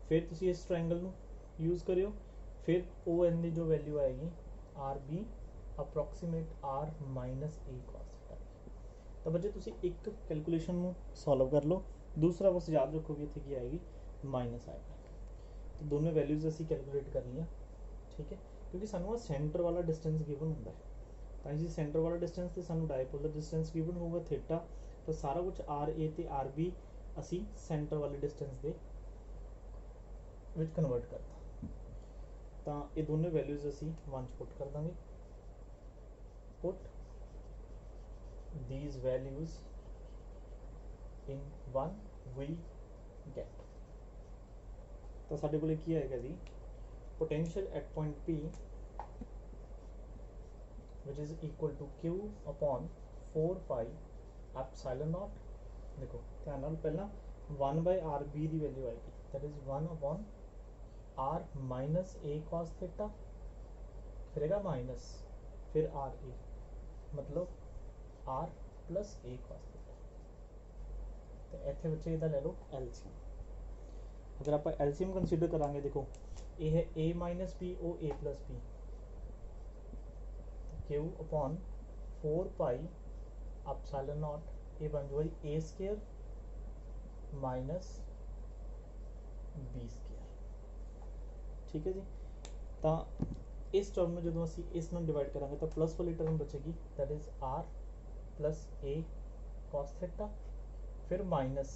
फिर तुसी इस ट्रायंगल ਨੂੰ यूज करियो, फिर ओ एन की जो वैल्यू आएगी R B approximate R minus A cos theta. तो बच्चे तुसी एक कैलकुलेशन ਨੂੰ सॉल्व कर लो, दूसरा बस याद रखो कि इतने की आएगी माइनस आएगा। तो दोनों वैल्यूज असी कैलकुलेट कर लिया, ठीक है, क्योंकि सानू सेंटर वाला डिस्टेंस गिवन होंदा है, तो इसी सेंटर वाला डिस्टेंस तो सानू डायपोल का डिस्टेंस गिवन होगा थीटा। तो सारा कुछ आर ए ते आर बी असी सेंटर वाले डिस्टेंस दे विच कन्वर्ट करता। तो ये दोनों वैल्यूज असी वन पुट कर देंगे, put these values in 1 we get। तो साडे कोले की आएगा जी, potential at point P which is equal to Q upon 4 pi epsilon naught। देखो ध्यान नाल पहला 1 by RB की वैल्यू आएगी, that is 1 upon R minus A cos theta, फिर आएगा माइनस, फिर आर ए, मतलब R plus A cos theta. तो इतने बच्चे इधर ले लो एलसीएम। अगर आप एलसीएम कंसीडर करांगे, देखो ए है ए माइनस बी, ओ A plus B, Q upon 4 pi epsilon naught, ये बन जाएगी A square minus B square. ठीक है जी। तो इस टर्म में जो असी इस डिवाइड करांगे तो प्लस वाली टर्म बचेगी, that is R plus A cos theta, फिर माइनस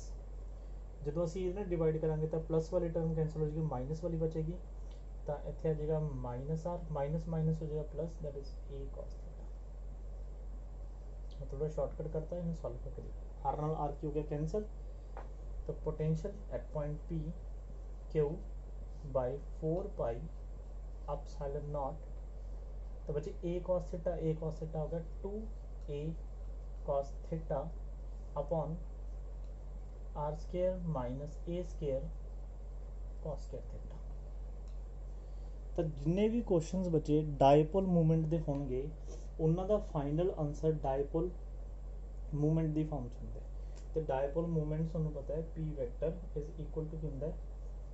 जो असी इन्हें डिवाइड करांगे तो प्लस वाली टर्म कैंसिल हो जाएगी, माइनस वाली बचेगी, तो इतने आ जाएगा माइनस आर, माइनस माइनस हो जाएगा plus, that is a cos theta. मैं थोड़ा शॉर्टकट करता है, इन्हें सॉल्व करके देखो। आर नाल आर की हो गया कैंसिल, तो potential at point P Q by 4 pi epsilon naught, तो बच्चे ए कॉस थीटा हो गया 2a cos theta upon R square minus A square cos square theta. तो जिन्ने भी क्वेश्चंस बचे डायपोल मूवमेंट दे होंगे, उन्हां दा फाइनल आंसर डायपोल मूवमेंट दी फॉर्म च हुंदा है। तो डायपोल मूवमेंट तुहानूं पता है P vector is equal to हुंदा है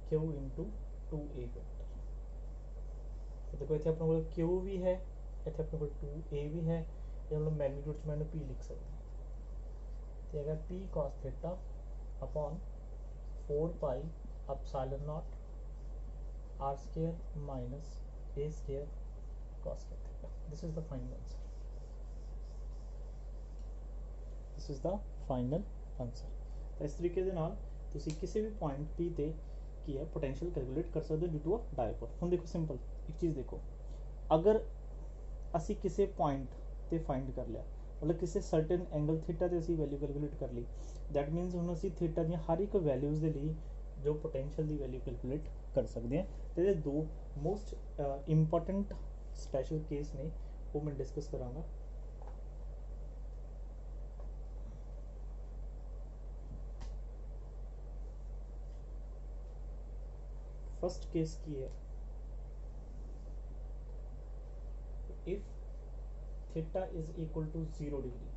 क्यू इंटू 2a वैक्टर। तो देखो इतने अपने को क्यू भी है, इतने अपने को 2a भी है, ये मतलब मैग्नीट्यूड च मैंने p लिख सकता हूँ, तो है p cos theta upon 4 pi epsilon naught R square minus A square cos square theta. This is the final answer, this is the final answer. तो इस तरीके दे नाल तुसी किसी भी पॉइंट P ते की है पोटेंशियल कैलकुलेट कर सकते हो ड्यू टू अ डायपोल। हम देखो सिंपल एक चीज़ देखो, अगर असी किसी पॉइंट ਤੇ ਫਾਈਂਡ ਕਰ ਲਿਆ, ਮਤਲਬ ਕਿਸੇ ਸਰਟਨ ਐਂਗਲ ਥੀਟਾ ਤੇ ਅਸੀਂ ਵੈਲਿਊ ਕੈਲਕੂਲੇਟ ਕਰ ਲਈ। ਦੈਟ ਮੀਨਸ ਹੁਣ ਅਸੀਂ ਥੀਟਾ ਦੀਆਂ ਹਰ ਇੱਕ ਵੈਲਿਊਜ਼ ਦੇ ਲਈ ਜੋ ਪੋਟੈਂਸ਼ੀਅਲ ਦੀ ਵੈਲਿਊ ਕੈਲਕੂਲੇਟ ਕਰ ਸਕਦੇ ਹਾਂ। ਤੇ ਇਹਦੇ ਦੋ ਮੋਸਟ ਇੰਪੋਰਟੈਂਟ ਸਪੈਸ਼ਲ ਕੇਸ ਨੇ, ਉਹ ਮੈਂ ਡਿਸਕਸ ਕਰਾਂਗਾ। फर्स्ट केस की है, if theta is equal to 0 degree.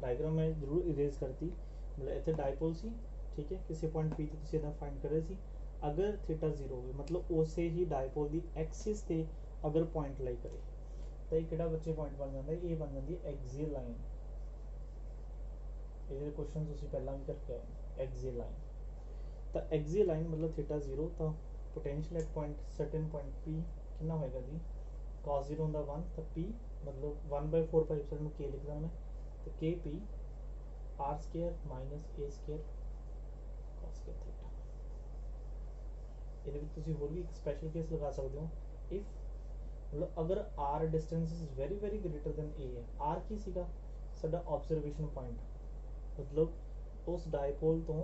Diagram मैं जरूर इरेज करती, मतलब इतने डायपोल सी, ठीक है, किसी पॉइंट पी तो तुम फाइंड कर रहे सी। अगर थीटा 0 हो मतलब उसे ही डायपोल की एक्सिस से अगर पॉइंट लाई करे तो ये किहड़ा बच्चे पॉइंट बन जाता है, ये बन जाती है एक्सियल लाइन। ये क्वेश्चन तुसीं पहला भी करके आए, एक्सियल लाइन। तो एक्सियल लाइन मतलब थीटा 0, तो potential at point certain point P कितना होएगा जी, cos 0 होंदा 1, तो पी मतलब 1/4 पाई एप्सिलॉन के लिखदा मैं, तो के P R square minus A square cos square theta. ਇਹਦੇ ਵਿੱਚ ਤੁਸੀਂ ਹੋਰ ਵੀ ਇੱਕ ਸਪੈਸ਼ਲ ਕੇਸ ਲਗਾ ਸਕਦੇ ਹੋ, ਇਫ मतलब अगर r distance is very very greater than a है। r ਕੀ ਸੀਗਾ ਸਾਡਾ ਆਬਜ਼ਰਵੇਸ਼ਨ ਪੁਆਇੰਟ, मतलब उस डायपोल तो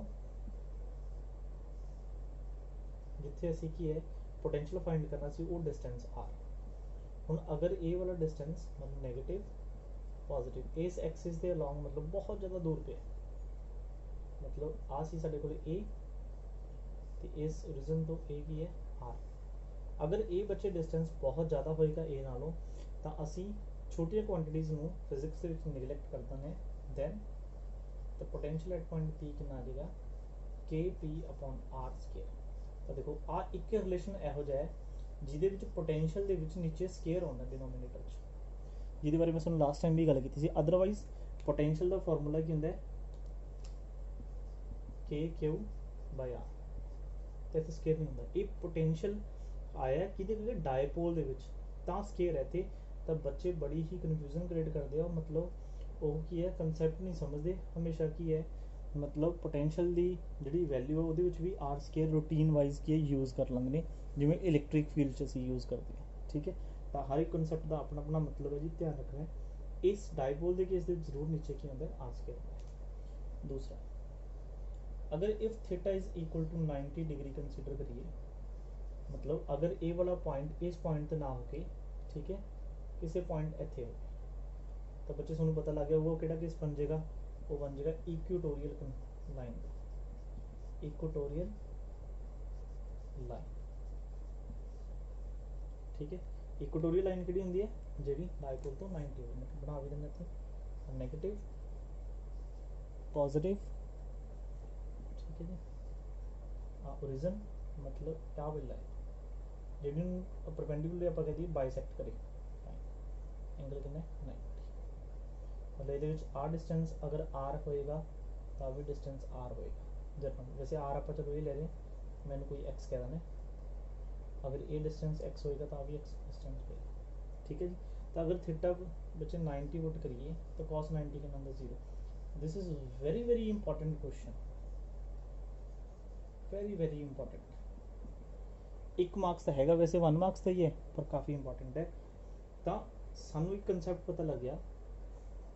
जिथे असी की है पोटेंशियल फाइंड करना सी, वो डिस्टेंस r। हुण अगर a वाला डिस्टेंस मतलब नेगेटिव पॉजिटिव इस एक्सिस के अलॉन्ग मतलब बहुत ज़्यादा दूर पे, मतलब आ सी साडे कोल a ते इस ओरिजिन तो a की है r। अगर a बच्चे डिस्टेंस बहुत ज़्यादा होएगा a नालों, तो असी छोटिया क्वांटिटीज़ नूं फिजिक्स दे विच निगलैक्ट कर देंगे। दैन तो पोटेंशियल एट पॉइंट p कितना आ जाएगा, के पी अपॉन आर स्केयर। तो देखो आ एक रिलेशन इहो जिहा है जिहदे विच पोटेंशियल दे विच नीचे स्केयर होंदा डिनोमीनेटर च, जिहदे बारे मैं तुहानूं लास्ट टाइम भी गल कीती सी। अदरवाइज पोटेंशियल दा फार्मूला की हुंदा है, के क्यू बाय आर, तो इत्थे स्केयर नहीं हुंदा। ये पोटेंशियल आया कि डायपोल दे विच तां स्केयर है इत्थे, तो बच्चे बड़ी ही कन्फ्यूजन क्रिएट करते हो, मतलब वो की है कंसैप्ट नहीं समझते हमेशा की है, मतलब पोटेंशियल की जी वैल्यू है वो भी आर स्केयर रूटीन वाइज की यूज़ कर लेंगे ने, जिवें इलैक्ट्रिक फील्ड च असीं यूज़ करते हैं, ठीक है। तो हर एक कंसैप्ट का अपना अपना मतलब है जी, ध्यान रखना है। इस डायपोल के केस जरूर नीचे की होंदा है आर स्केयर। दूसरा, अगर if theta is equal to 90 degree consider करिए, मतलब अगर ए वाला पॉइंट इस पॉइंट ना होके, ठीक है, किसी पॉइंट इत्थे हो, तो बच्चे तुहानूं पता लग गया वो किहड़ा केस बन जाएगा, वो बन जाएगा इक्वेटोरियल लाइन। इक्वेटोरियल लाइन, ठीक है। इक्वेटोरियल लाइन किहड़ी हुंदी है, जिहड़ी डायपोल तो 90 हो, मतलब बना भी देंगे इत्थे नेगेटिव पॉजिटिव, ठीक है जी। ओरिजिन मतलब क्या वाली लाइन जिहड़ी परपेंडिकुलर आपां कह दईए बाइसैक्ट करे एंगल कितना 90, मतलब ये आर डिस्टेंस अगर आर होएगा तो भी डिस्टेंस आर होएगा जर्नल। वैसे आर आप चलो ये ले रहे हैं, मैंने कोई एक्स कह देना, अगर ये डिस्टेंस एक्स होएगा तो भी एक्स डिस्टेंस होएगा, ठीक है जी। तो अगर थीटा बच्चे 90 पुट करिए तो cos 90 का number 0। This is very very important question, very very important. एक मार्क्स तो हैगा, वैसे 1 मार्क्स तो ही है, पर काफ़ी इंपॉर्टेंट है। तो सानू एक कंसैप्ट पता लग गया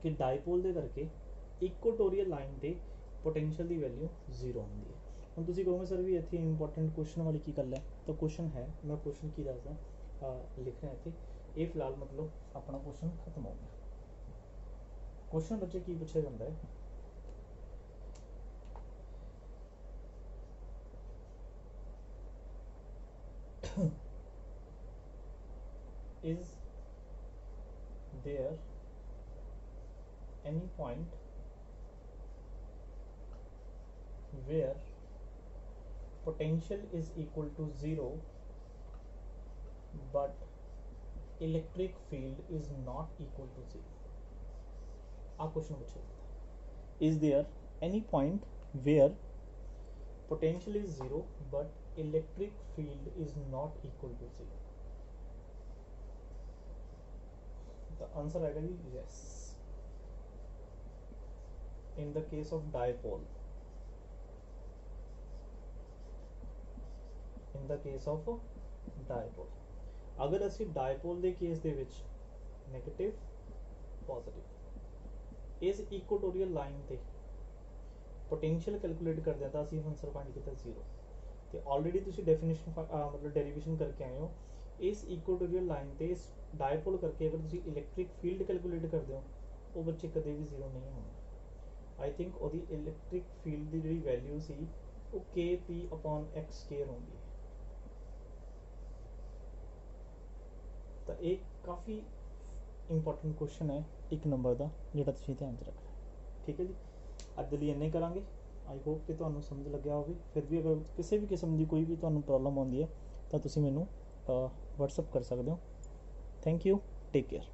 कि डायपोल दे करके इक्वेटोरियल लाइन ते पोटेंशियल की वैल्यू 0 होंदी है। हम तुसीं कहोगे सर भी इत्थे इंपॉर्टेंट क्वेश्चन वाली की गल है, तो क्वेश्चन है, मैं क्वेश्चन की दसदा लिख रहा इत्थे, ये फिलहाल मतलब अपना क्वेश्चन खत्म हो गया। क्वेश्चन बच्चे की पूछा जाता है, is there any point where potential is equal to 0 but electric field is not equal to 0? आ क्वेश्चन पूछा जाता है, is there any point where potential is 0 but electric field is not equal to 0? The answer आएगा जी yes। In the case of dipole, in the case of dipole, अगर असी dipole के case दे विच negative positive. ਇਸ equatorial line ਤੇ potential calculate ਕਰਦੇ ਤਾਂ ਅਸੀਂ answer find ਕੀਤਾ 0 ਤੇ ਆਲਰੇਡੀ ਤੁਸੀਂ ਡੈਫੀਨੇਸ਼ਨ ਮਤਲਬ ਡੈਰੀਵੇਸ਼ਨ ਕਰਕੇ ਆਏ ਹੋ। ਇਸ ਇਕੁਆਟੋਰੀਅਲ ਲਾਈਨ ਤੇ ਇਸ ਡਾਇਪੋਲ ਕਰਕੇ ਅਗਰ ਤੁਸੀਂ ਇਲੈਕਟ੍ਰਿਕ ਫੀਲਡ ਕੈਲਕੂਲੇਟ ਕਰਦੇ ਹੋ ਉਹ ਬੱਚੇ ਕਦੇ ਵੀ 0 ਨਹੀਂ ਹੋਣਗੇ। ਆਈ ਥਿੰਕ ਉਹਦੀ ਇਲੈਕਟ੍ਰਿਕ ਫੀਲਡ ਦੀ ਜਿਹੜੀ ਵੈਲਿਊ ਸੀ ਉਹ KP/x² ਹੋਊਗੀ। ਤਾਂ ਇਹ ਕਾਫੀ ਇੰਪੋਰਟੈਂਟ ਕੁਐਸਚਨ ਹੈ 1 ਨੰਬਰ ਦਾ, ਜਿਹੜਾ ਤੁਸੀਂ ਧਿਆਨ 'ਚ ਰੱਖਣਾ। ਠੀਕ ਹੈ ਜੀ, ਅੱਜ ਦੇ ਲਈ ਇੰਨੇ ਕਰਾਂਗੇ। ਆਈ ਹੋਪ ਕਿ ਤੁਹਾਨੂੰ ਸਮਝ ਲੱਗਿਆ ਹੋਵੇ। ਫਿਰ ਵੀ ਅਗਰ ਕਿਸੇ ਵੀ ਕਿਸਮ ਦੀ ਕੋਈ ਵੀ ਤੁਹਾਨੂੰ ਪ੍ਰੋਬਲਮ ਆਉਂਦੀ ਹੈ ਤਾਂ ਤੁਸੀਂ ਮੈਨੂੰ WhatsApp ਕਰ ਸਕਦੇ ਹੋ। Thank you, take care.